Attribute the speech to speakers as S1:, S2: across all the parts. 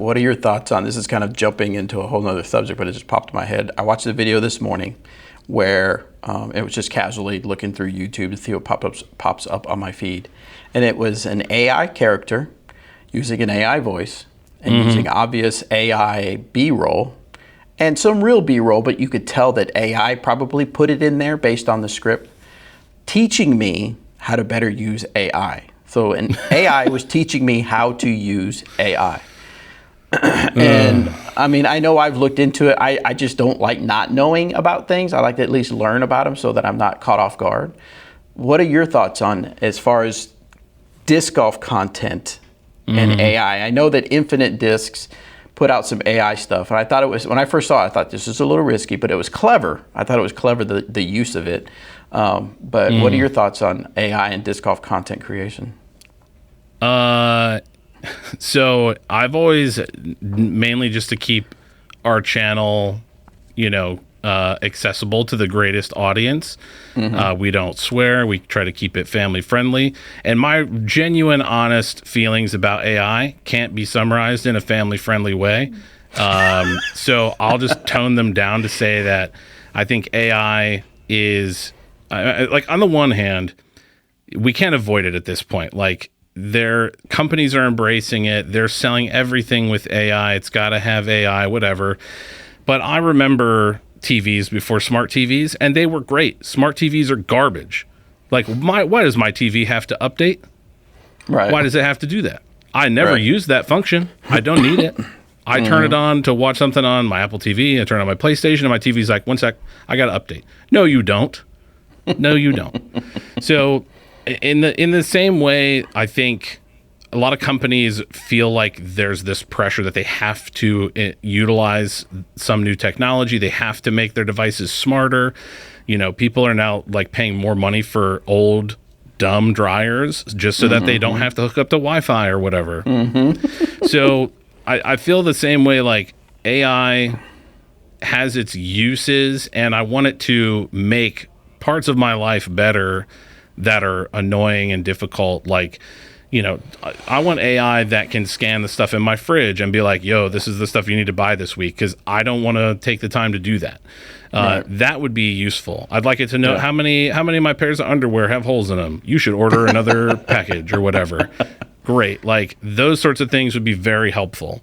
S1: what are your thoughts on this? Is kind of jumping into a whole nother subject, but it just popped in my head. I watched a video this morning where it was just casually looking through YouTube to see what pops up on my feed. And it was an AI character using an AI voice and using obvious AI B-roll and some real B-roll, but you could tell that AI probably put it in there based on the script, teaching me how to better use AI. So an AI was teaching me how to use AI. And I mean, I know I've looked into it. I just don't like not knowing about things. I like to at least learn about them so that I'm not caught off guard. What are your thoughts on as far as disc golf content and AI? I know that Infinite Discs put out some AI stuff, and I thought it was, when I first saw it, I thought this is a little risky, but it was clever. I thought it was clever, the use of it. But what are your thoughts on AI and disc golf content creation?
S2: So I've always, mainly just to keep our channel, accessible to the greatest audience. We don't swear. We try to keep it family friendly. And my genuine, honest feelings about AI can't be summarized in a family friendly way. So I'll just tone them down to say that I think AI is, like, on the one hand, we can't avoid it at this point. Like, their companies are embracing it. They're selling everything with AI. It's got to have AI, whatever. But I remember TVs before smart TVs, and they were great. Smart TVs are garbage. Like, why does my TV have to update?
S1: Right.
S2: Why does it have to do that? I never use that function. I don't need it. I turn it on to watch something on my Apple TV. I turn on my PlayStation, and my TV's like, one sec, I got to update. No, you don't. No, you don't. So in the same way, I think a lot of companies feel like there's this pressure that they have to utilize some new technology. They have to make their devices smarter. People are now like paying more money for old, dumb dryers just so that they don't have to hook up to Wi-Fi or whatever. So I feel the same way. Like, AI has its uses, and I want it to make parts of my life better that are annoying and difficult. Like, I want AI that can scan the stuff in my fridge and be like, yo, this is the stuff you need to buy this week, because I don't want to take the time to do that. That would be useful. I'd like it to know how many of my pairs of underwear have holes in them. You should order another package or whatever. Great. Like, those sorts of things would be very helpful.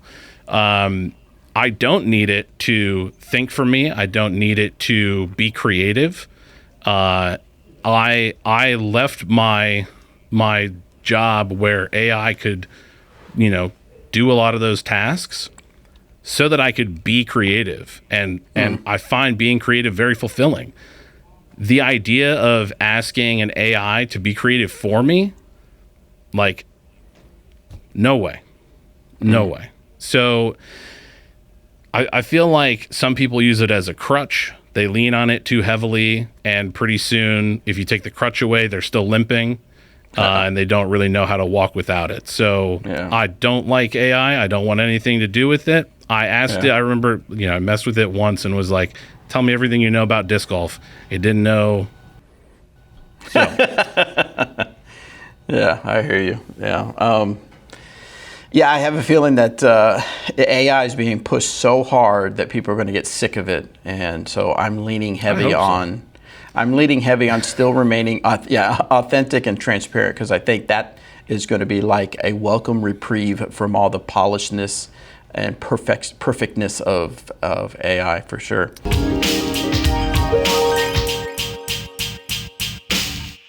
S2: I don't need it to think for me. I don't need it to be creative. I left my job where AI could, do a lot of those tasks so that I could be creative. And I find being creative very fulfilling. The idea of asking an AI to be creative for me, like, no way. No way. So I feel like some people use it as a crutch. They lean on it too heavily, and pretty soon, if you take the crutch away, they're still limping, and they don't really know how to walk without it. So I don't like AI. I don't want anything to do with it. I asked it. I remember, I messed with it once and was like, tell me everything you know about disc golf. It didn't know. So.
S1: Yeah, I hear you. Yeah. Yeah, I have a feeling that AI is being pushed so hard that people are going to get sick of it, and so I'm leaning heavy on. I'm leaning heavy on still remaining, authentic and transparent, because I think that is going to be like a welcome reprieve from all the polishedness and perfectness of AI for sure.